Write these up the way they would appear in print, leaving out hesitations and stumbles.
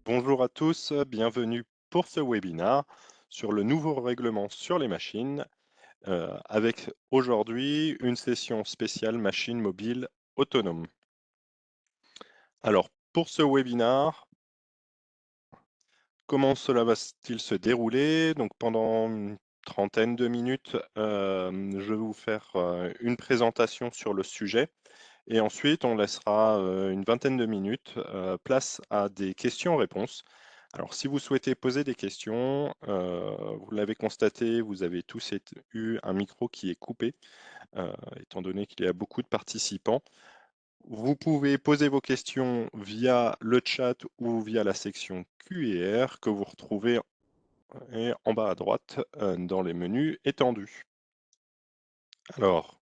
Bonjour à tous, bienvenue pour ce webinaire sur le nouveau règlement sur les machines, avec aujourd'hui une session spéciale machine mobile autonome. Alors, pour ce webinaire, comment cela va-t-il se dérouler? Donc, pendant une trentaine de minutes, je vais vous faire une présentation sur le sujet. Et ensuite, on laissera une vingtaine de minutes place à des questions-réponses. Alors, si vous souhaitez poser des questions, vous l'avez constaté, vous avez tous eu un micro qui est coupé, étant donné qu'il y a beaucoup de participants. Vous pouvez poser vos questions via le chat ou via la section Q&R que vous retrouvez en bas à droite dans les menus étendus. Alors,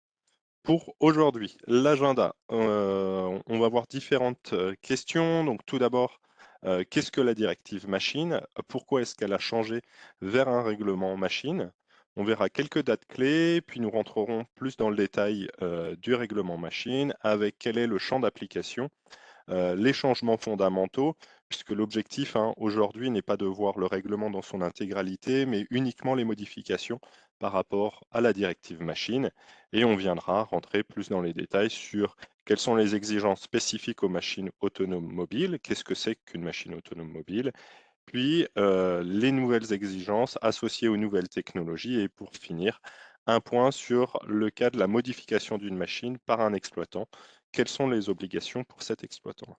pour aujourd'hui, l'agenda, on va voir différentes questions. Donc tout d'abord, qu'est-ce que la directive machine? Pourquoi est-ce qu'elle a changé vers un règlement machine? On verra quelques dates clés, puis nous rentrerons plus dans le détail du règlement machine avec quel est le champ d'application, les changements fondamentaux, puisque l'objectif aujourd'hui n'est pas de voir le règlement dans son intégralité, mais uniquement les modifications par rapport à la directive machine. Et on viendra rentrer plus dans les détails sur quelles sont les exigences spécifiques aux machines autonomes mobiles, qu'est-ce que c'est qu'une machine autonome mobile, puis les nouvelles exigences associées aux nouvelles technologies, et pour finir, un point sur le cas de la modification d'une machine par un exploitant. Quelles sont les obligations pour cet exploitant?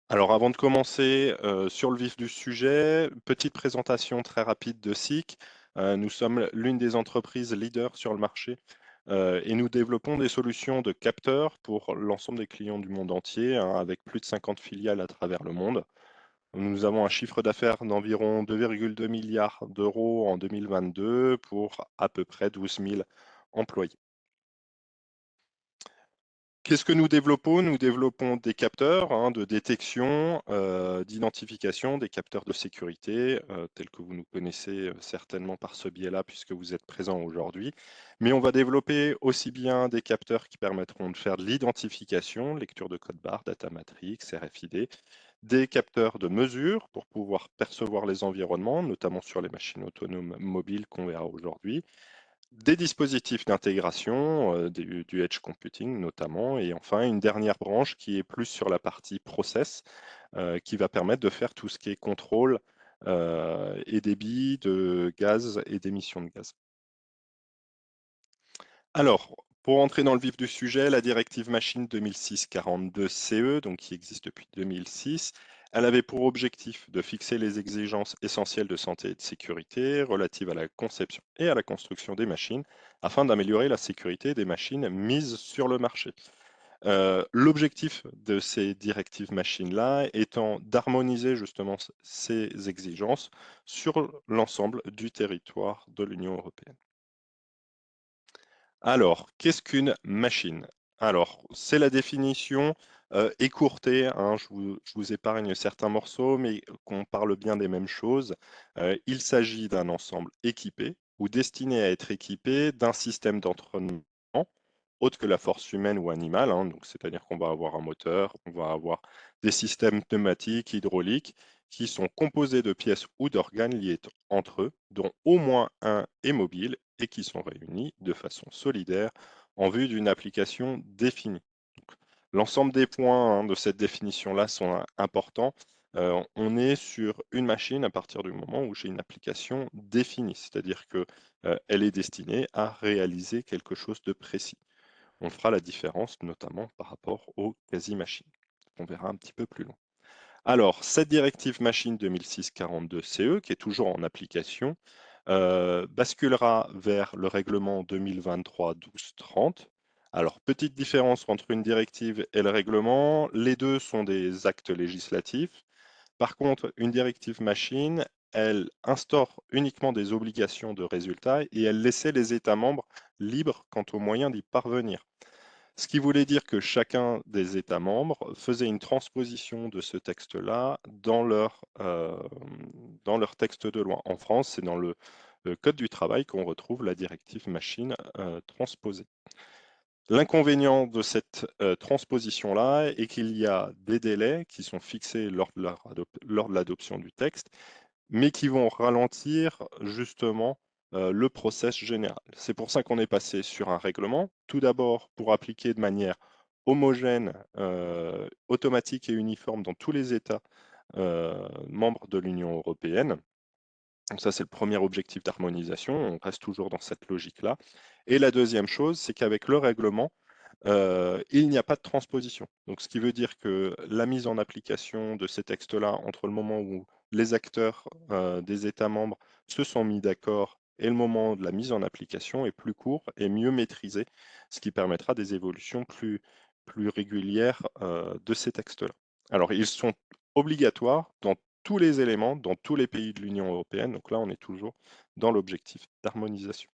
Alors avant de commencer sur le vif du sujet, petite présentation très rapide de SICK. Nous sommes l'une des entreprises leaders sur le marché et nous développons des solutions de capteurs pour l'ensemble des clients du monde entier, avec plus de 50 filiales à travers le monde. Nous avons un chiffre d'affaires d'environ 2,2 milliards d'euros en 2022 pour à peu près 12 000 employés. Qu'est-ce que nous développons? Nous développons des capteurs de détection, d'identification, des capteurs de sécurité, tels que vous nous connaissez certainement par ce biais-là, puisque vous êtes présents aujourd'hui. Mais on va développer aussi bien des capteurs qui permettront de faire de l'identification, lecture de code barre, data matrix, RFID, des capteurs de mesure pour pouvoir percevoir les environnements, notamment sur les machines autonomes mobiles qu'on verra aujourd'hui, des dispositifs d'intégration, du edge computing notamment, et enfin une dernière branche qui est plus sur la partie process, qui va permettre de faire tout ce qui est contrôle et débit de gaz et d'émissions de gaz. Alors, pour entrer dans le vif du sujet, la directive machine 2006-42/CE, donc qui existe depuis 2006, elle avait pour objectif de fixer les exigences essentielles de santé et de sécurité relatives à la conception et à la construction des machines afin d'améliorer la sécurité des machines mises sur le marché. L'objectif de ces directives machines-là étant d'harmoniser justement ces exigences sur l'ensemble du territoire de l'Union européenne. Alors, qu'est-ce qu'une machine? Alors, c'est la définition écourtée, je vous épargne certains morceaux, mais qu'on parle bien des mêmes choses. Il s'agit d'un ensemble équipé ou destiné à être équipé d'un système d'entraînement autre que la force humaine ou animale, donc c'est-à-dire qu'on va avoir un moteur, on va avoir des systèmes pneumatiques, hydrauliques, qui sont composés de pièces ou d'organes liés entre eux, dont au moins un est mobile et qui sont réunis de façon solidaire en vue d'une application définie. L'ensemble des points de cette définition-là sont importants. On est sur une machine à partir du moment où j'ai une application définie, c'est-à-dire qu'elle est destinée à réaliser quelque chose de précis. On fera la différence notamment par rapport aux quasi-machines, qu'on verra un petit peu plus loin. Alors, cette directive machine 2006-42/CE, qui est toujours en application, basculera vers le règlement 2023-1230. Alors, petite différence entre une directive et le règlement, les deux sont des actes législatifs. Par contre, une directive machine, elle instaure uniquement des obligations de résultat et elle laissait les États membres libres quant aux moyens d'y parvenir. Ce qui voulait dire que chacun des États membres faisait une transposition de ce texte-là dans leur texte de loi. En France, c'est dans le Code du travail qu'on retrouve la directive machine transposée. L'inconvénient de cette transposition-là est qu'il y a des délais qui sont fixés lors de l'adoption du texte, mais qui vont ralentir justement le process général. C'est pour ça qu'on est passé sur un règlement, tout d'abord pour appliquer de manière homogène, automatique et uniforme dans tous les États membres de l'Union européenne. Donc ça, c'est le premier objectif d'harmonisation, on reste toujours dans cette logique-là. Et la deuxième chose, c'est qu'avec le règlement, il n'y a pas de transposition. Donc, ce qui veut dire que la mise en application de ces textes-là, entre le moment où les acteurs des États membres se sont mis d'accord et le moment de la mise en application est plus court et mieux maîtrisé, ce qui permettra des évolutions plus régulières de ces textes-là. Alors, ils sont obligatoires dans tous les éléments, dans tous les pays de l'Union européenne. Donc là, on est toujours dans l'objectif d'harmonisation.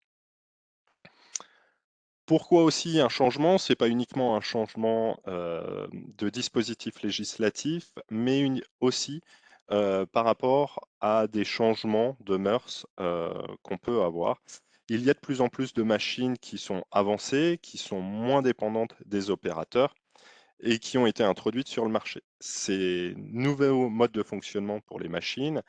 Pourquoi aussi un changement? C'est pas uniquement un changement de dispositif législatif, mais aussi par rapport à des changements de mœurs qu'on peut avoir. Il y a de plus en plus de machines qui sont avancées, qui sont moins dépendantes des opérateurs et qui ont été introduites sur le marché. Ces nouveaux modes de fonctionnement pour les machines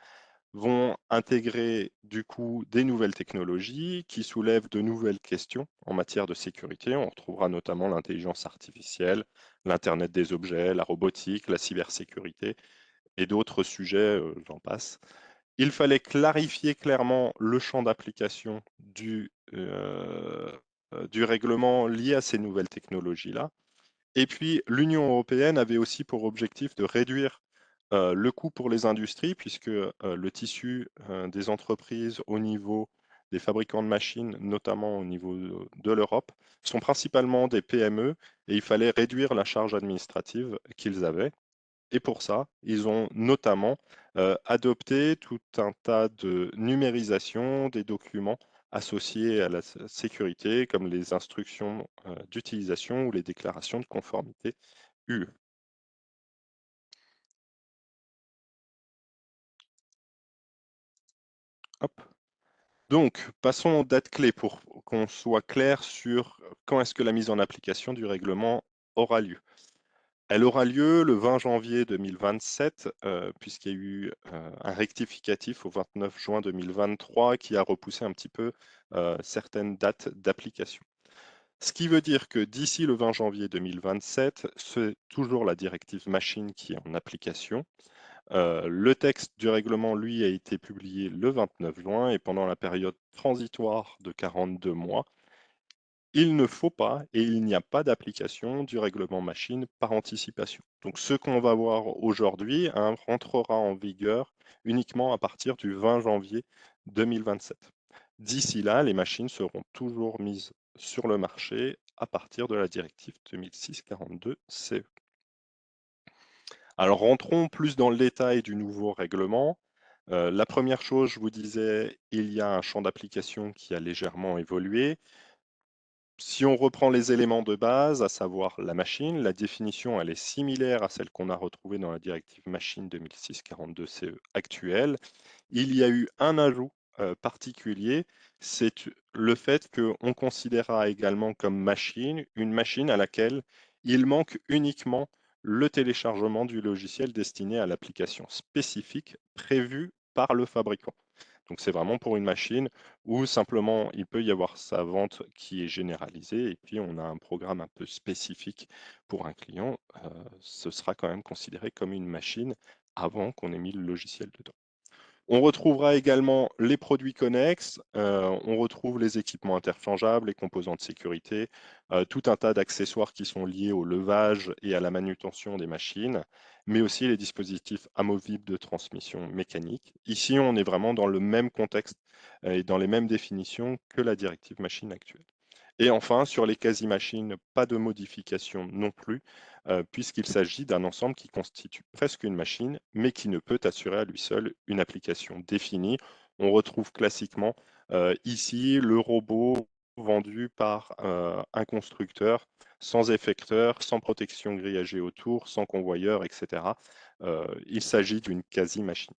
vont intégrer du coup des nouvelles technologies qui soulèvent de nouvelles questions en matière de sécurité. On retrouvera notamment l'intelligence artificielle, l'Internet des objets, la robotique, la cybersécurité et d'autres sujets, j'en passe. Il fallait clarifier clairement le champ d'application du règlement lié à ces nouvelles technologies-là. Et puis, l'Union européenne avait aussi pour objectif de réduire le coût pour les industries, puisque le tissu des entreprises au niveau des fabricants de machines, notamment au niveau de l'Europe, sont principalement des PME et il fallait réduire la charge administrative qu'ils avaient. Et pour ça, ils ont notamment adopté tout un tas de numérisation des documents associés à la sécurité, comme les instructions d'utilisation ou les déclarations de conformité UE. Hop. Donc, passons aux dates clés pour qu'on soit clair sur quand est-ce que la mise en application du règlement aura lieu. Elle aura lieu le 20 janvier 2027, puisqu'il y a eu un rectificatif au 29 juin 2023 qui a repoussé un petit peu certaines dates d'application. Ce qui veut dire que d'ici le 20 janvier 2027, c'est toujours la directive machine qui est en application. Le texte du règlement, lui, a été publié le 29 juin et pendant la période transitoire de 42 mois, il ne faut pas et il n'y a pas d'application du règlement machine par anticipation. Donc ce qu'on va voir aujourd'hui rentrera en vigueur uniquement à partir du 20 janvier 2027. D'ici là, les machines seront toujours mises sur le marché à partir de la directive 2006-42-CE. Alors rentrons plus dans le détail du nouveau règlement. La première chose, je vous disais, il y a un champ d'application qui a légèrement évolué. Si on reprend les éléments de base, à savoir la machine, la définition elle est similaire à celle qu'on a retrouvée dans la directive machine 2006-42-CE actuelle. Il y a eu un ajout particulier, c'est le fait qu'on considérera également comme machine une machine à laquelle il manque uniquement le téléchargement du logiciel destiné à l'application spécifique prévue par le fabricant. Donc c'est vraiment pour une machine où simplement il peut y avoir sa vente qui est généralisée et puis on a un programme un peu spécifique pour un client, ce sera quand même considéré comme une machine avant qu'on ait mis le logiciel dedans. On retrouvera également les produits connexes, on retrouve les équipements interchangeables, les composants de sécurité, tout un tas d'accessoires qui sont liés au levage et à la manutention des machines, mais aussi les dispositifs amovibles de transmission mécanique. Ici, on est vraiment dans le même contexte et dans les mêmes définitions que la directive machine actuelle. Et enfin, sur les quasi-machines, pas de modification non plus, puisqu'il s'agit d'un ensemble qui constitue presque une machine, mais qui ne peut assurer à lui seul une application définie. On retrouve classiquement ici le robot vendu par un constructeur, sans effecteur, sans protection grillagée autour, sans convoyeur, etc. Il s'agit d'une quasi-machine.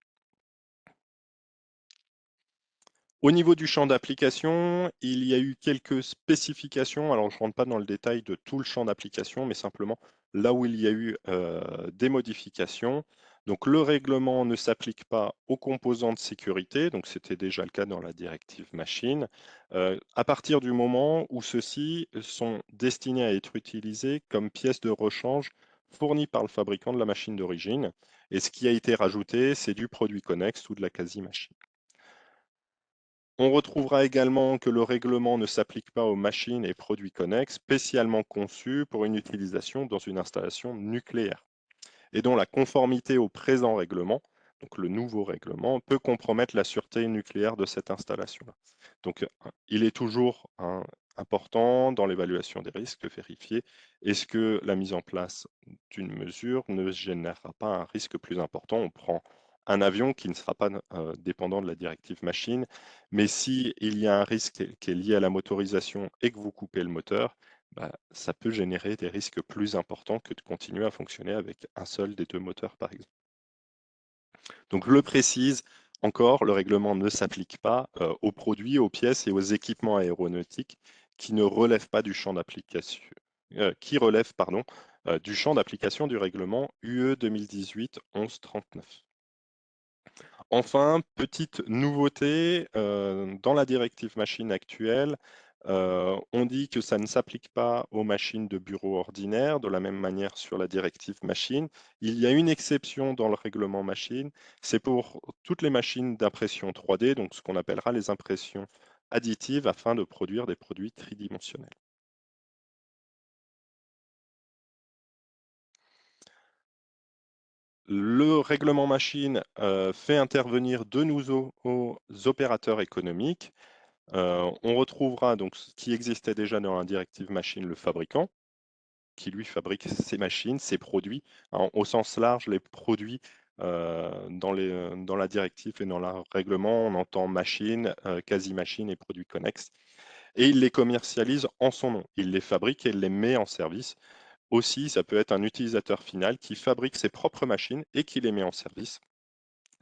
Au niveau du champ d'application, il y a eu quelques spécifications. Alors, je ne rentre pas dans le détail de tout le champ d'application, mais simplement là où il y a eu des modifications. Donc, le règlement ne s'applique pas aux composants de sécurité, donc c'était déjà le cas dans la directive machine, à partir du moment où ceux-ci sont destinés à être utilisés comme pièces de rechange fournies par le fabricant de la machine d'origine. Et ce qui a été rajouté, c'est du produit connexe ou de la quasi-machine. On retrouvera également que le règlement ne s'applique pas aux machines et produits connexes spécialement conçus pour une utilisation dans une installation nucléaire et dont la conformité au présent règlement, donc le nouveau règlement, peut compromettre la sûreté nucléaire de cette installation-là. Donc, il est toujours important dans l'évaluation des risques de vérifier est-ce que la mise en place d'une mesure ne générera pas un risque plus important. On prend un avion qui ne sera pas dépendant de la directive machine, mais si il y a un risque qui est lié à la motorisation et que vous coupez le moteur, ça peut générer des risques plus importants que de continuer à fonctionner avec un seul des deux moteurs, par exemple. Donc, je le précise encore, le règlement ne s'applique pas aux produits, aux pièces et aux équipements aéronautiques qui ne relèvent pas du champ d'application, qui relèvent, pardon, du champ d'application du règlement UE 2018-1139. Enfin, petite nouveauté, dans la directive machine actuelle, on dit que ça ne s'applique pas aux machines de bureau ordinaires, de la même manière sur la directive machine. Il y a une exception dans le règlement machine, c'est pour toutes les machines d'impression 3D, donc ce qu'on appellera les impressions additives afin de produire des produits tridimensionnels. Le règlement machine fait intervenir de nouveaux opérateurs économiques. On retrouvera donc ce qui existait déjà dans la directive machine, le fabricant, qui lui fabrique ses machines, ses produits. Alors, au sens large, les produits dans la directive et dans le règlement, on entend machine, quasi-machine et produits connexes. Et il les commercialise en son nom. Il les fabrique et il les met en service. Aussi, ça peut être un utilisateur final qui fabrique ses propres machines et qui les met en service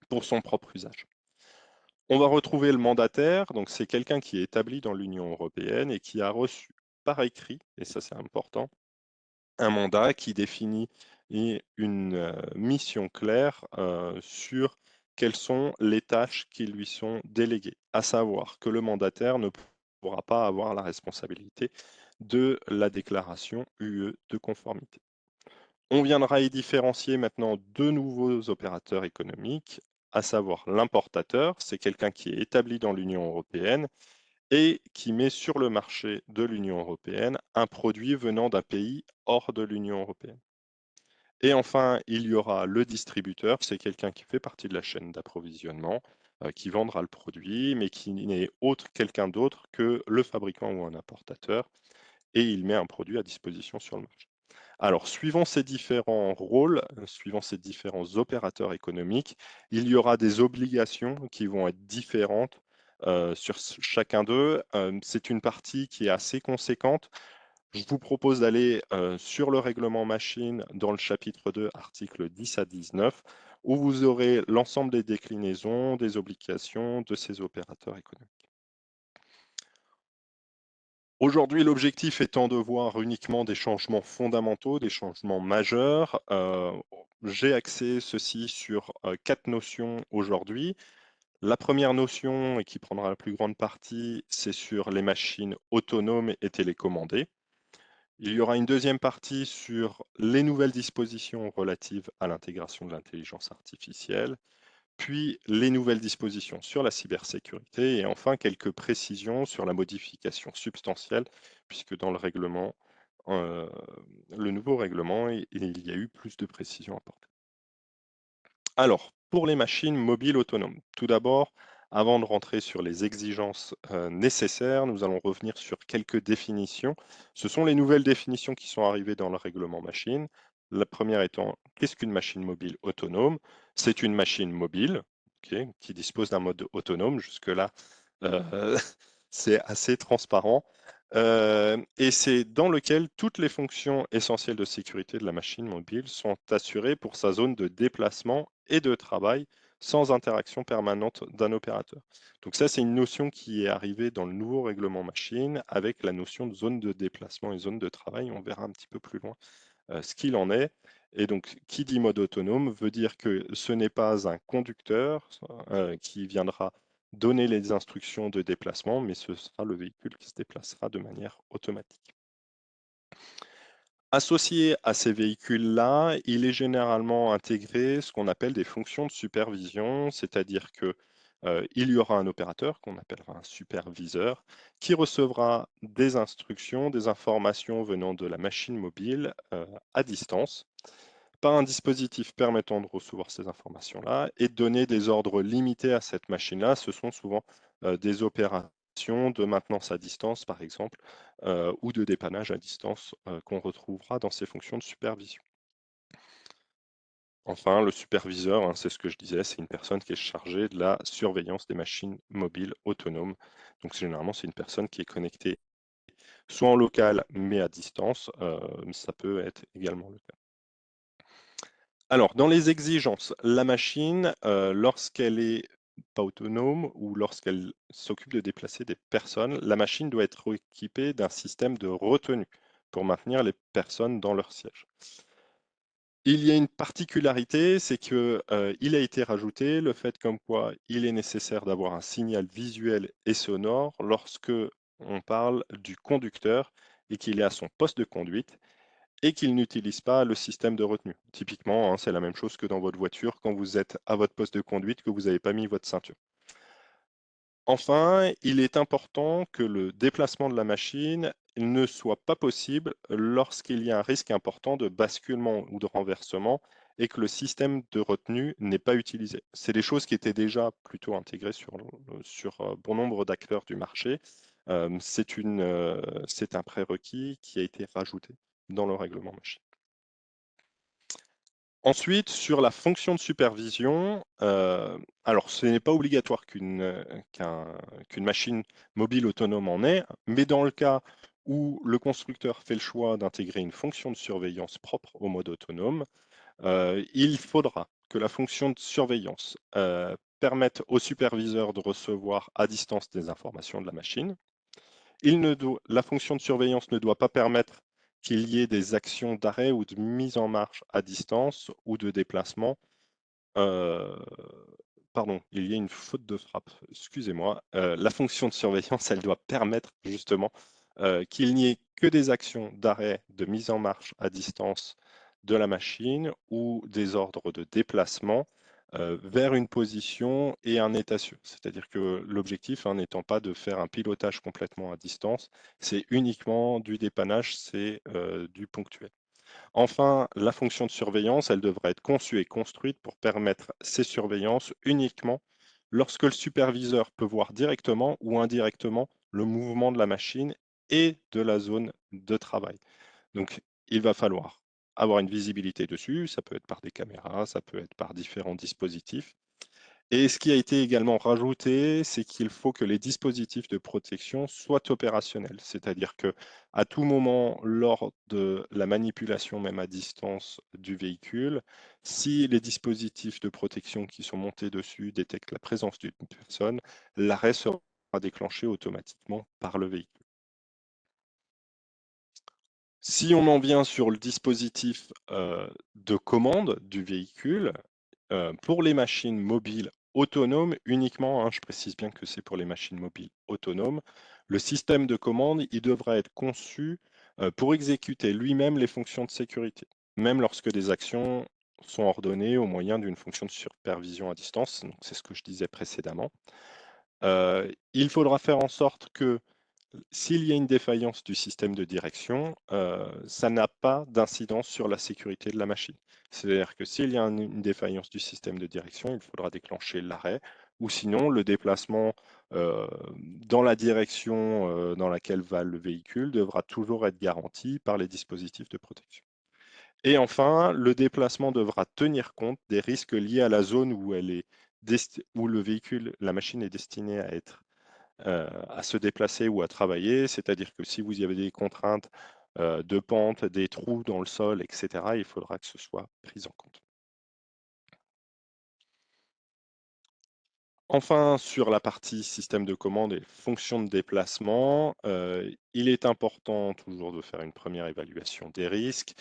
pour son propre usage. On va retrouver le mandataire, donc c'est quelqu'un qui est établi dans l'Union européenne et qui a reçu par écrit, et ça c'est important, un mandat qui définit une mission claire sur quelles sont les tâches qui lui sont déléguées, à savoir que le mandataire ne pourra pas avoir la responsabilité de la déclaration UE de conformité. On viendra y différencier maintenant deux nouveaux opérateurs économiques, à savoir l'importateur, c'est quelqu'un qui est établi dans l'Union européenne et qui met sur le marché de l'Union européenne un produit venant d'un pays hors de l'Union européenne. Et enfin, il y aura le distributeur, c'est quelqu'un qui fait partie de la chaîne d'approvisionnement, qui vendra le produit, mais qui n'est autre quelqu'un d'autre que le fabricant ou un importateur, et il met un produit à disposition sur le marché. Alors, suivant ces différents rôles, suivant ces différents opérateurs économiques, il y aura des obligations qui vont être différentes sur chacun d'eux. C'est une partie qui est assez conséquente. Je vous propose d'aller sur le règlement machine dans le chapitre 2, articles 10 à 19, où vous aurez l'ensemble des déclinaisons, des obligations de ces opérateurs économiques. Aujourd'hui, l'objectif étant de voir uniquement des changements fondamentaux, des changements majeurs, j'ai axé ceci sur 4 notions aujourd'hui. La première notion, et qui prendra la plus grande partie, c'est sur les machines autonomes et télécommandées. Il y aura une deuxième partie sur les nouvelles dispositions relatives à l'intégration de l'intelligence artificielle, puis les nouvelles dispositions sur la cybersécurité et enfin quelques précisions sur la modification substantielle, puisque dans le règlement, euh, le nouveau règlement, il y a eu plus de précisions apportées. Alors, pour les machines mobiles autonomes, tout d'abord, avant de rentrer sur les exigences nécessaires, nous allons revenir sur quelques définitions. Ce sont les nouvelles définitions qui sont arrivées dans le règlement machine. La première étant, qu'est-ce qu'une machine mobile autonome? C'est une machine mobile qui dispose d'un mode autonome. Jusque-là, c'est assez transparent. Et c'est dans lequel toutes les fonctions essentielles de sécurité de la machine mobile sont assurées pour sa zone de déplacement et de travail sans interaction permanente d'un opérateur. Donc ça, c'est une notion qui est arrivée dans le nouveau règlement machine avec la notion de zone de déplacement et zone de travail. On verra un petit peu plus loin ce qu'il en est. Et donc, qui dit mode autonome veut dire que ce n'est pas un conducteur qui viendra donner les instructions de déplacement, mais ce sera le véhicule qui se déplacera de manière automatique. Associé à ces véhicules-là, il est généralement intégré ce qu'on appelle des fonctions de supervision, c'est-à-dire que il y aura un opérateur qu'on appellera un superviseur qui recevra des instructions, des informations venant de la machine mobile à distance par un dispositif permettant de recevoir ces informations-là et de donner des ordres limités à cette machine-là. Ce sont souvent des opérations de maintenance à distance, par exemple, ou de dépannage à distance qu'on retrouvera dans ces fonctions de supervision. Enfin, le superviseur, hein, c'est ce que je disais, c'est une personne qui est chargée de la surveillance des machines mobiles autonomes. Donc généralement, c'est une personne qui est connectée soit en local, mais à distance. Ça peut être également le cas. Alors, dans les exigences, la machine, lorsqu'elle est pas autonome ou lorsqu'elle s'occupe de déplacer des personnes, la machine doit être équipée d'un système de retenue pour maintenir les personnes dans leur siège. Il y a une particularité, c'est que, il a été rajouté le fait comme quoi il est nécessaire d'avoir un signal visuel et sonore lorsque on parle du conducteur et qu'il est à son poste de conduite et qu'il n'utilise pas le système de retenue. Typiquement, hein, c'est la même chose que dans votre voiture quand vous êtes à votre poste de conduite, que vous n'avez pas mis votre ceinture. Enfin, il est important que le déplacement de la machine ne soit pas possible lorsqu'il y a un risque important de basculement ou de renversement et que le système de retenue n'est pas utilisé. C'est des choses qui étaient déjà plutôt intégrées sur bon nombre d'acteurs du marché. C'est un prérequis qui a été rajouté dans le règlement machine. Ensuite, sur la fonction de supervision, alors ce n'est pas obligatoire qu'une machine mobile autonome en ait, mais dans le cas où le constructeur fait le choix d'intégrer une fonction de surveillance propre au mode autonome, il faudra que la fonction de surveillance permette au superviseur de recevoir à distance des informations de la machine. La fonction de surveillance ne doit pas permettre qu'il y ait des actions d'arrêt ou de mise en marche à distance ou de déplacement. Euh, Pardon, il y a une faute de frappe, excusez-moi. La fonction de surveillance, elle doit permettre justement qu'il n'y ait que des actions d'arrêt, de mise en marche à distance de la machine ou des ordres de déplacement vers une position et un état sûr. C'est-à-dire que l'objectif n'étant pas de faire un pilotage complètement à distance, c'est uniquement du dépannage, c'est du ponctuel. Enfin, la fonction de surveillance, elle devrait être conçue et construite pour permettre ces surveillances uniquement lorsque le superviseur peut voir directement ou indirectement le mouvement de la machine et de la zone de travail. Donc, il va falloir avoir une visibilité dessus, ça peut être par des caméras, ça peut être par différents dispositifs, et ce qui a été également rajouté, c'est qu'il faut que les dispositifs de protection soient opérationnels. C'est-à-dire que à tout moment, lors de la manipulation, même à distance du véhicule, si les dispositifs de protection qui sont montés dessus détectent la présence d'une personne, l'arrêt sera déclenché automatiquement par le véhicule. Si on en vient sur le dispositif de commande du véhicule, pour les machines mobiles autonomes uniquement, hein, je précise bien que c'est pour les machines mobiles autonomes, le système de commande, il devra être conçu pour exécuter lui-même les fonctions de sécurité, même lorsque des actions sont ordonnées au moyen d'une fonction de supervision à distance. C'est ce que je disais précédemment. Il faudra faire en sorte que s'il y a une défaillance du système de direction, ça n'a pas d'incidence sur la sécurité de la machine. C'est-à-dire que s'il y a une défaillance du système de direction, il faudra déclencher l'arrêt, ou sinon le déplacement dans la direction dans laquelle va le véhicule devra toujours être garanti par les dispositifs de protection. Et enfin, le déplacement devra tenir compte des risques liés à la zone où où le véhicule, la machine est destinée à se déplacer ou à travailler, c'est-à-dire que si vous y avez des contraintes de pente, des trous dans le sol, etc., il faudra que ce soit pris en compte. Enfin, sur la partie système de commande et fonctions de déplacement, il est important toujours de faire une première évaluation des risques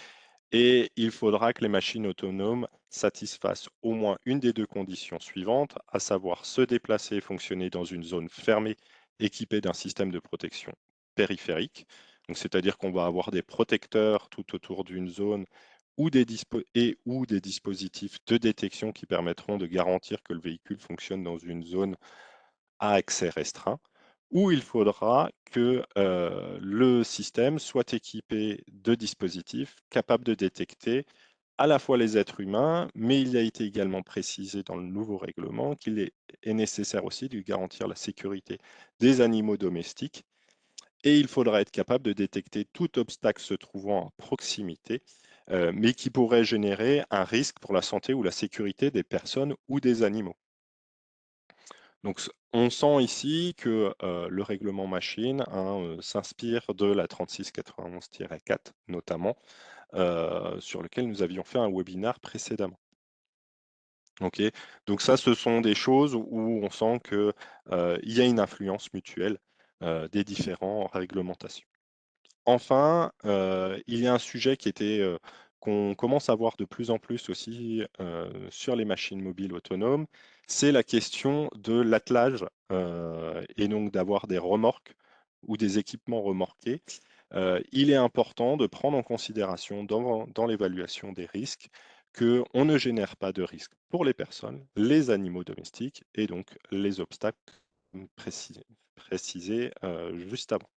et il faudra que les machines autonomes satisfassent au moins une des deux conditions suivantes, à savoir se déplacer et fonctionner dans une zone fermée équipée d'un système de protection périphérique. Donc, c'est-à-dire qu'on va avoir des protecteurs tout autour d'une zone ou des dispositifs de détection qui permettront de garantir que le véhicule fonctionne dans une zone à accès restreint, ou il faudra que le système soit équipé de dispositifs capables de détecter à la fois les êtres humains, mais il a été également précisé dans le nouveau règlement qu'il est nécessaire aussi de garantir la sécurité des animaux domestiques et il faudra être capable de détecter tout obstacle se trouvant à proximité, mais qui pourrait générer un risque pour la santé ou la sécurité des personnes ou des animaux. Donc, on sent ici que le règlement machine hein, s'inspire de la 3691-4 notamment, sur lequel nous avions fait un webinaire précédemment. Ok, donc ça, ce sont des choses où on sent qu'il y a une influence mutuelle des différentes réglementations. Enfin, il y a un sujet qu'on commence à voir de plus en plus aussi sur les machines mobiles autonomes, c'est la question de l'attelage et donc d'avoir des remorques ou des équipements remorqués. Il est important de prendre en considération dans l'évaluation des risques qu'on ne génère pas de risques pour les personnes, les animaux domestiques et donc les obstacles précisés juste avant.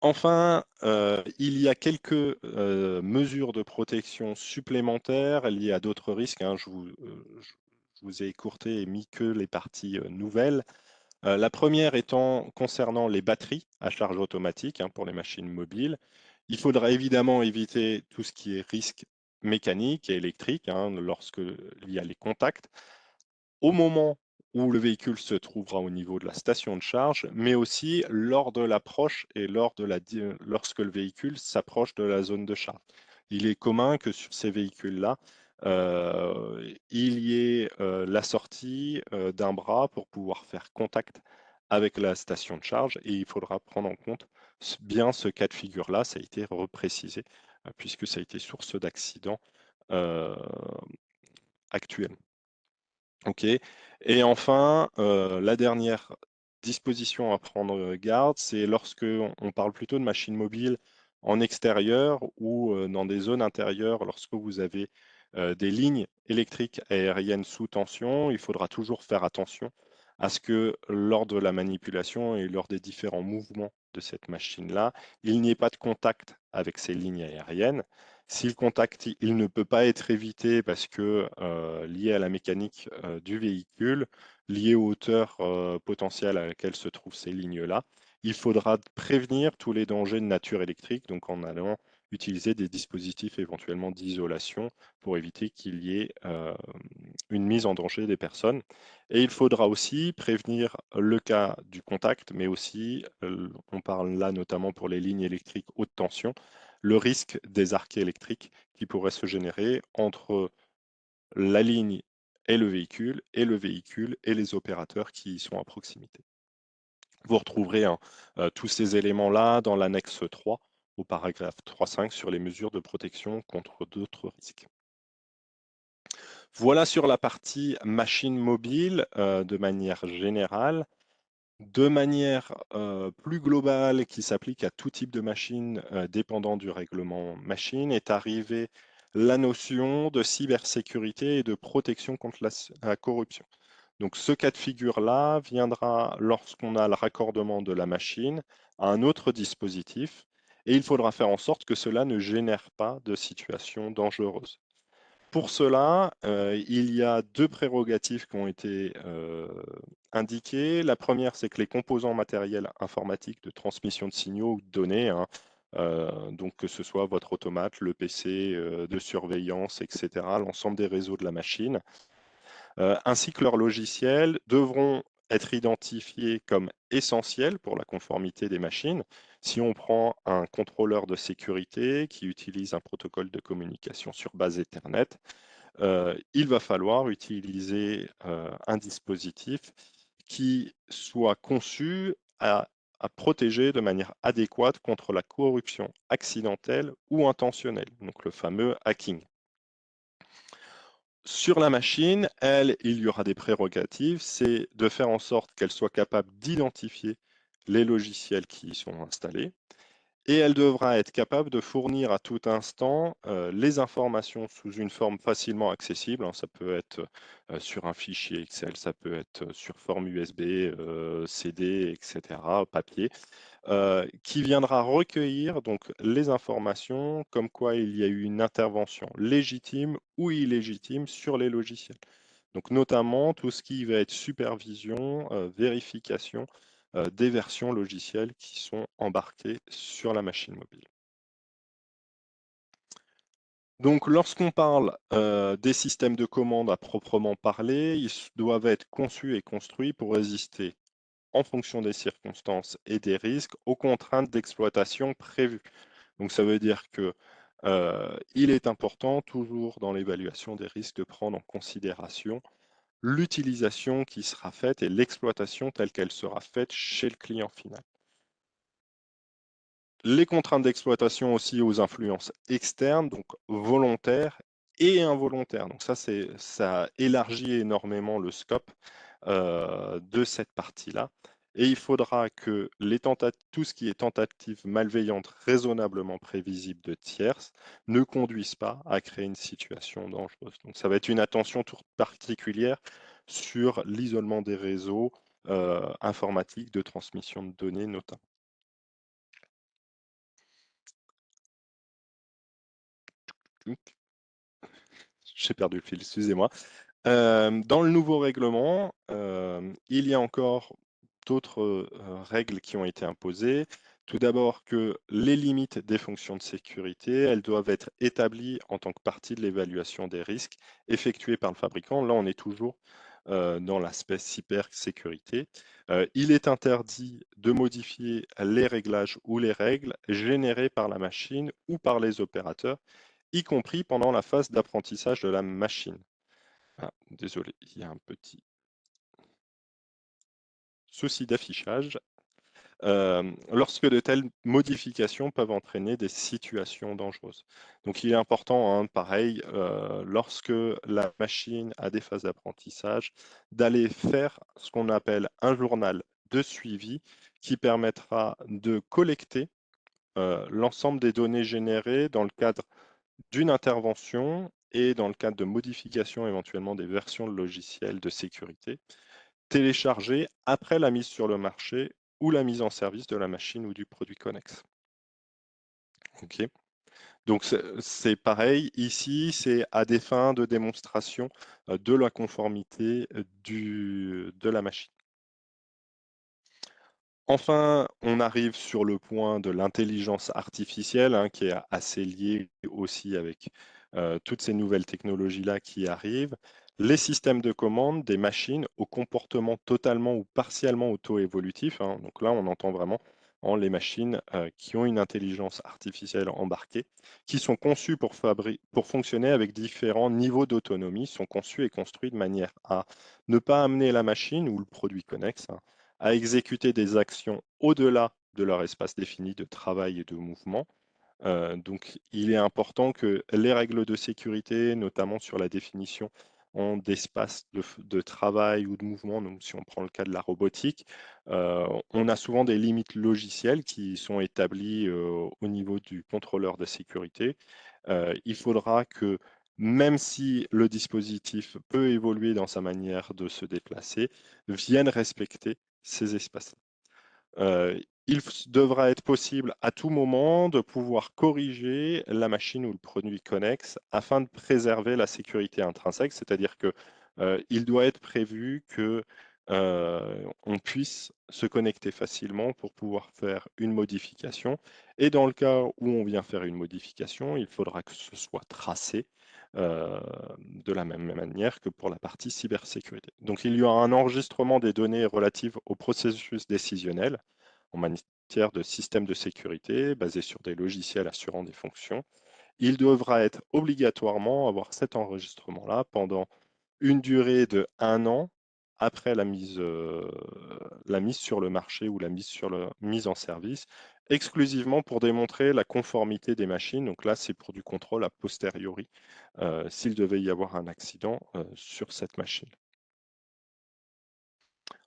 Enfin, il y a quelques mesures de protection supplémentaires liées à d'autres risques, hein. Je vous ai écourté et mis que les parties nouvelles. La première étant concernant les batteries à charge automatique hein, pour les machines mobiles. Il faudra évidemment éviter tout ce qui est risque mécanique et électrique hein, lorsqu'il y a les contacts au moment où le véhicule se trouvera au niveau de la station de charge, mais aussi lors de l'approche et lorsque le véhicule s'approche de la zone de charge. Il est commun que sur ces véhicules-là, il y ait la sortie d'un bras pour pouvoir faire contact avec la station de charge et il faudra prendre en compte bien ce cas de figure-là. Ça a été reprécisé puisque ça a été source d'accidents euh, actuels. Ok. Et enfin, la dernière disposition à prendre garde, c'est lorsque on parle plutôt de machines mobiles en extérieur ou dans des zones intérieures, lorsque vous avez des lignes électriques aériennes sous tension, il faudra toujours faire attention à ce que lors de la manipulation et lors des différents mouvements de cette machine-là, il n'y ait pas de contact avec ces lignes aériennes. Si le contact il ne peut pas être évité parce que lié à la mécanique du véhicule, lié aux hauteurs potentielles à laquelle se trouvent ces lignes-là, il faudra prévenir tous les dangers de nature électrique, donc en allant utiliser des dispositifs éventuellement d'isolation pour éviter qu'il y ait une mise en danger des personnes. Et il faudra aussi prévenir le cas du contact, mais aussi, on parle là notamment pour les lignes électriques haute tension, le risque des arcs électriques qui pourraient se générer entre la ligne et le véhicule et les opérateurs qui y sont à proximité. Vous retrouverez hein, tous ces éléments-là dans l'annexe 3 au paragraphe 3.5 sur les mesures de protection contre d'autres risques. Voilà sur la partie machine mobile de manière générale. De manière plus globale, qui s'applique à tout type de machine dépendant du règlement machine, est arrivée la notion de cybersécurité et de protection contre la corruption. Donc ce cas de figure-là viendra lorsqu'on a le raccordement de la machine à un autre dispositif et il faudra faire en sorte que cela ne génère pas de situation dangereuse. Pour cela, il y a deux prérogatives qui ont été indiquées. La première, c'est que les composants matériels informatiques de transmission de signaux ou de données, hein, donc que ce soit votre automate, le PC de surveillance, etc., l'ensemble des réseaux de la machine, ainsi que leurs logiciels devront être identifiés comme essentiels pour la conformité des machines. Si on prend un contrôleur de sécurité qui utilise un protocole de communication sur base Ethernet, il va falloir utiliser un dispositif qui soit conçu à protéger de manière adéquate contre la corruption accidentelle ou intentionnelle, donc le fameux hacking. Sur la machine, elle, il y aura des prérogatives, c'est de faire en sorte qu'elle soit capable d'identifier les logiciels qui y sont installés, et elle devra être capable de fournir à tout instant les informations sous une forme facilement accessible, hein. Ça peut être sur un fichier Excel, ça peut être sur forme USB, CD, etc., papier, qui viendra recueillir donc les informations comme quoi il y a eu une intervention légitime ou illégitime sur les logiciels. Donc notamment tout ce qui va être supervision, vérification des versions logicielles qui sont embarquées sur la machine mobile. Donc lorsqu'on parle des systèmes de commande à proprement parler, ils doivent être conçus et construits pour résister en fonction des circonstances et des risques aux contraintes d'exploitation prévues. Donc ça veut dire que il est important toujours dans l'évaluation des risques de prendre en considération l'utilisation qui sera faite et l'exploitation telle qu'elle sera faite chez le client final. Les contraintes d'exploitation aussi aux influences externes, donc volontaires et involontaires. Donc ça élargit énormément le scope de cette partie-là. Et il faudra que tout ce qui est tentative malveillante raisonnablement prévisible de tierces ne conduise pas à créer une situation dangereuse. Donc ça va être une attention toute particulière sur l'isolement des réseaux informatiques de transmission de données notamment. J'ai perdu le fil, excusez-moi. Dans le nouveau règlement, il y a encore d'autres règles qui ont été imposées. Tout d'abord que les limites des fonctions de sécurité, elles doivent être établies en tant que partie de l'évaluation des risques effectuée par le fabricant. Là, on est toujours dans l'aspect cybersécurité. Il est interdit de modifier les réglages ou les règles générées par la machine ou par les opérateurs, y compris pendant la phase d'apprentissage de la machine. Ah, désolé, il y a un petit souci d'affichage. Lorsque de telles modifications peuvent entraîner des situations dangereuses. Donc il est important, hein, pareil, lorsque la machine a des phases d'apprentissage, d'aller faire ce qu'on appelle un journal de suivi qui permettra de collecter l'ensemble des données générées dans le cadre d'une intervention et dans le cadre de modification éventuellement des versions de logiciels de sécurité, téléchargées après la mise sur le marché ou la mise en service de la machine ou du produit connexe. Ok. Donc c'est pareil, ici c'est à des fins de démonstration de la conformité de la machine. Enfin, on arrive sur le point de l'intelligence artificielle, hein, qui est assez lié aussi avec toutes ces nouvelles technologies-là qui arrivent. Les systèmes de commande des machines au comportement totalement ou partiellement auto-évolutif, hein. Donc là, on entend vraiment les machines qui ont une intelligence artificielle embarquée, qui sont conçues pour fonctionner avec différents niveaux d'autonomie, sont conçues et construites de manière à ne pas amener la machine ou le produit connexe, hein, à exécuter des actions au-delà de leur espace défini de travail et de mouvement. Donc, il est important que les règles de sécurité, notamment sur la définition d'espace de travail ou de mouvement, donc si on prend le cas de la robotique, on a souvent des limites logicielles qui sont établies au niveau du contrôleur de sécurité. Il faudra que, même si le dispositif peut évoluer dans sa manière de se déplacer, vienne respecter ces espaces. Il devra être possible à tout moment de pouvoir corriger la machine ou le produit connexe afin de préserver la sécurité intrinsèque, c'est-à-dire que il doit être prévu que on puisse se connecter facilement pour pouvoir faire une modification. Et dans le cas où on vient faire une modification, il faudra que ce soit tracé de la même manière que pour la partie cybersécurité. Donc il y aura un enregistrement des données relatives au processus décisionnel en matière de système de sécurité basé sur des logiciels assurant des fonctions. il devra être obligatoirement avoir cet enregistrement-là pendant une durée de 1 an après la mise sur le marché ou la mise en service, exclusivement pour démontrer la conformité des machines. Donc là, c'est pour du contrôle a posteriori, s'il devait y avoir un accident sur cette machine.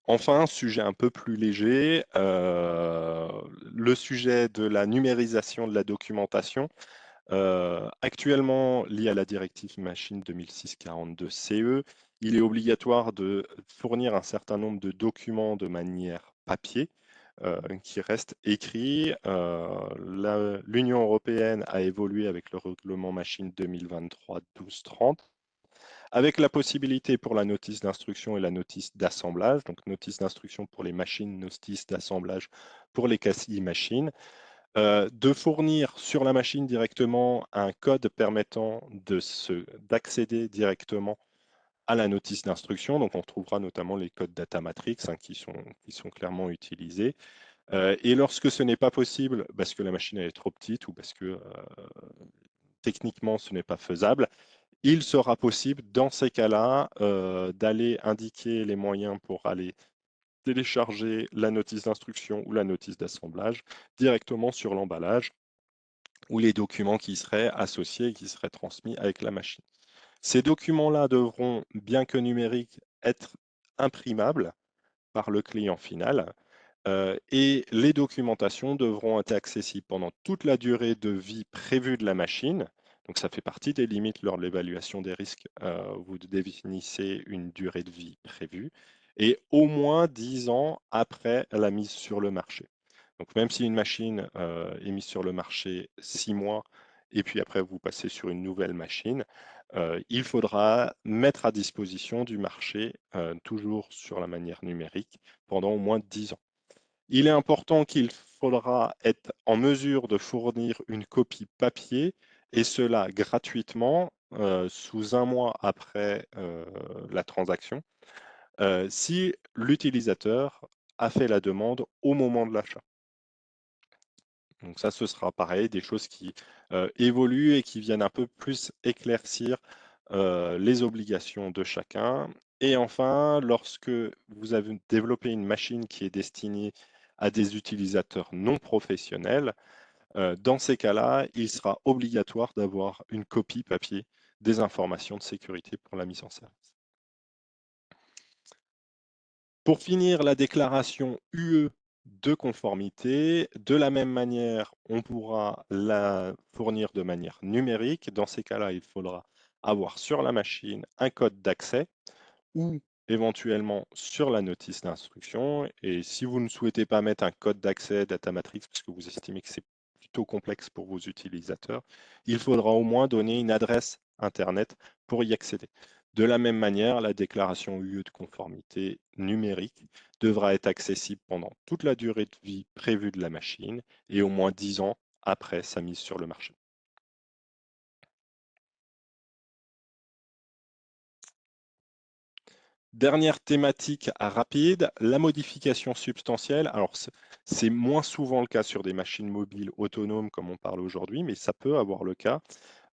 Enfin, sujet un peu plus léger, le sujet de la numérisation de la documentation. Actuellement, lié à la directive Machine 2006/42/CE, il est obligatoire de fournir un certain nombre de documents de manière papier qui restent écrits. L'Union européenne a évolué avec le règlement Machine 2023/1230 avec la possibilité pour la notice d'instruction et la notice d'assemblage, donc notice d'instruction pour les machines, notice d'assemblage pour les châssis machines, de fournir sur la machine directement un code permettant d'accéder directement à la notice d'instruction. Donc on trouvera notamment les codes data matrix qui sont clairement utilisés. Et lorsque ce n'est pas possible, parce que la machine est trop petite ou parce que techniquement ce n'est pas faisable, il sera possible dans ces cas-là d'aller indiquer les moyens pour aller télécharger la notice d'instruction ou la notice d'assemblage directement sur l'emballage ou les documents qui seraient associés et qui seraient transmis avec la machine. Ces documents-là devront, bien que numériques, être imprimables par le client final et les documentations devront être accessibles pendant toute la durée de vie prévue de la machine. Donc ça fait partie des limites lors de l'évaluation des risques. Vous définissez une durée de vie prévue et au moins 10 ans après la mise sur le marché. Donc même si une machine est mise sur le marché 6 mois et puis après vous passez sur une nouvelle machine, il faudra mettre à disposition du marché, toujours sur la manière numérique, pendant au moins 10 ans. Il est important qu'il faudra être en mesure de fournir une copie papier et cela gratuitement sous 1 mois après la transaction si l'utilisateur a fait la demande au moment de l'achat. Donc ça, ce sera pareil, des choses qui évoluent et qui viennent un peu plus éclaircir les obligations de chacun. Et enfin, lorsque vous avez développé une machine qui est destinée à des utilisateurs non professionnels, dans ces cas-là, il sera obligatoire d'avoir une copie papier des informations de sécurité pour la mise en service. Pour finir, la déclaration UE de conformité, de la même manière, on pourra la fournir de manière numérique. Dans ces cas-là, il faudra avoir sur la machine un code d'accès ou éventuellement sur la notice d'instruction. Et si vous ne souhaitez pas mettre un code d'accès Data Matrix parce que vous estimez que c'est plutôt complexe pour vos utilisateurs, il faudra au moins donner une adresse Internet pour y accéder. De la même manière, la déclaration UE de conformité numérique devra être accessible pendant toute la durée de vie prévue de la machine et au moins 10 ans après sa mise sur le marché. Dernière thématique rapide, la modification substantielle. Alors, c'est moins souvent le cas sur des machines mobiles autonomes comme on parle aujourd'hui, mais ça peut avoir le cas.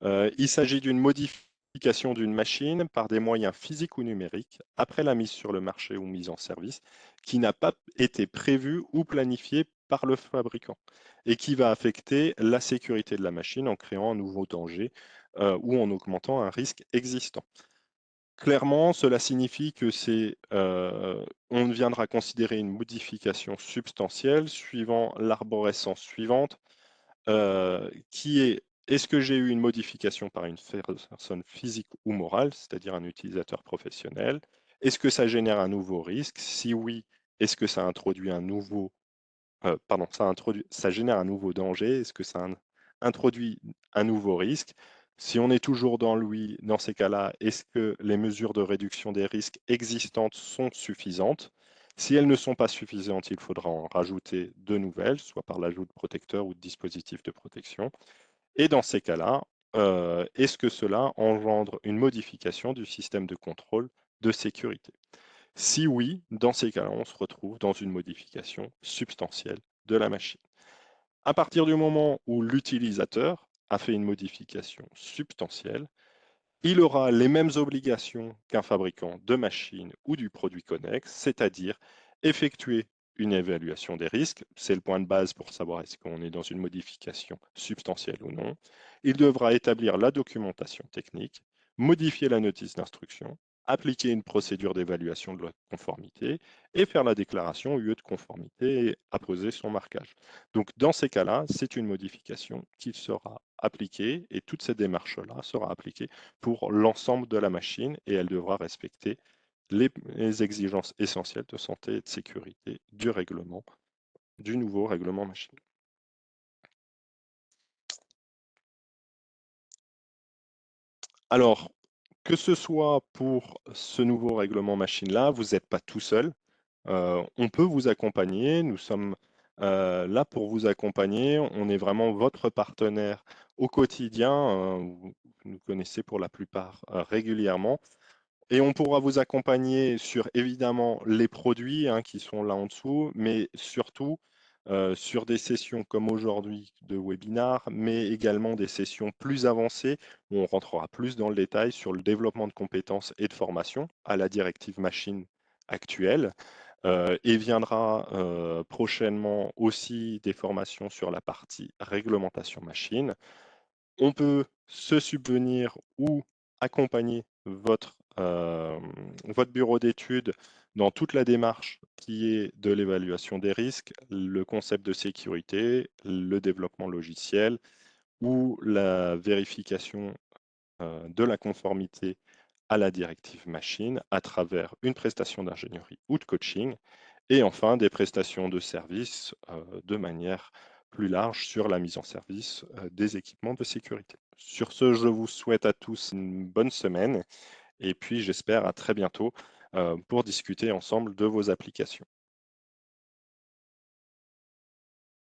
Il s'agit d'une modification d'une machine par des moyens physiques ou numériques après la mise sur le marché ou mise en service qui n'a pas été prévue ou planifiée par le fabricant et qui va affecter la sécurité de la machine en créant un nouveau danger ou en augmentant un risque existant. Clairement, cela signifie que on viendra considérer une modification substantielle suivant l'arborescence suivante, qui est-ce que j'ai eu une modification par une personne physique ou morale, c'est-à-dire un utilisateur professionnel? Est-ce que ça génère un nouveau risque? Si oui, est-ce que ça introduit un nouveau pardon, ça génère un nouveau danger? Est-ce que ça introduit un nouveau risque? Si on est toujours dans le oui, dans ces cas-là, est-ce que les mesures de réduction des risques existantes sont suffisantes? Si elles ne sont pas suffisantes, il faudra en rajouter de nouvelles, soit par l'ajout de protecteurs ou de dispositifs de protection. Et dans ces cas-là, est-ce que cela engendre une modification du système de contrôle de sécurité? Si oui, dans ces cas-là, on se retrouve dans une modification substantielle de la machine. À partir du moment où l'utilisateur a fait une modification substantielle, il aura les mêmes obligations qu'un fabricant de machines ou du produit connexe, c'est-à-dire effectuer une évaluation des risques, c'est le point de base pour savoir est-ce qu'on est dans une modification substantielle ou non. Il devra établir la documentation technique, modifier la notice d'instruction, appliquer une procédure d'évaluation de la conformité et faire la déclaration au lieu de conformité et apposer son marquage. Donc dans ces cas-là, c'est une modification qui sera appliquée et toute cette démarche-là sera appliquée pour l'ensemble de la machine et elle devra respecter les exigences essentielles de santé et de sécurité du règlement, du nouveau règlement machine. Alors, que ce soit pour ce nouveau règlement machine-là, vous n'êtes pas tout seul. On peut vous accompagner. Nous sommes là pour vous accompagner. On est vraiment votre partenaire au quotidien. Vous nous connaissez pour la plupart régulièrement. Et on pourra vous accompagner sur évidemment les produits qui sont là en dessous, mais surtout sur des sessions comme aujourd'hui de webinar, mais également des sessions plus avancées où on rentrera plus dans le détail sur le développement de compétences et de formation à la directive machine actuelle. Et viendra prochainement aussi des formations sur la partie réglementation machine. On peut se subvenir ou accompagner votre bureau d'études dans toute la démarche qui est de l'évaluation des risques, le concept de sécurité, le développement logiciel ou la vérification de la conformité à la directive machine à travers une prestation d'ingénierie ou de coaching, et enfin des prestations de services de manière plus large sur la mise en service des équipements de sécurité. Sur ce, je vous souhaite à tous une bonne semaine et puis j'espère à très bientôt pour discuter ensemble de vos applications.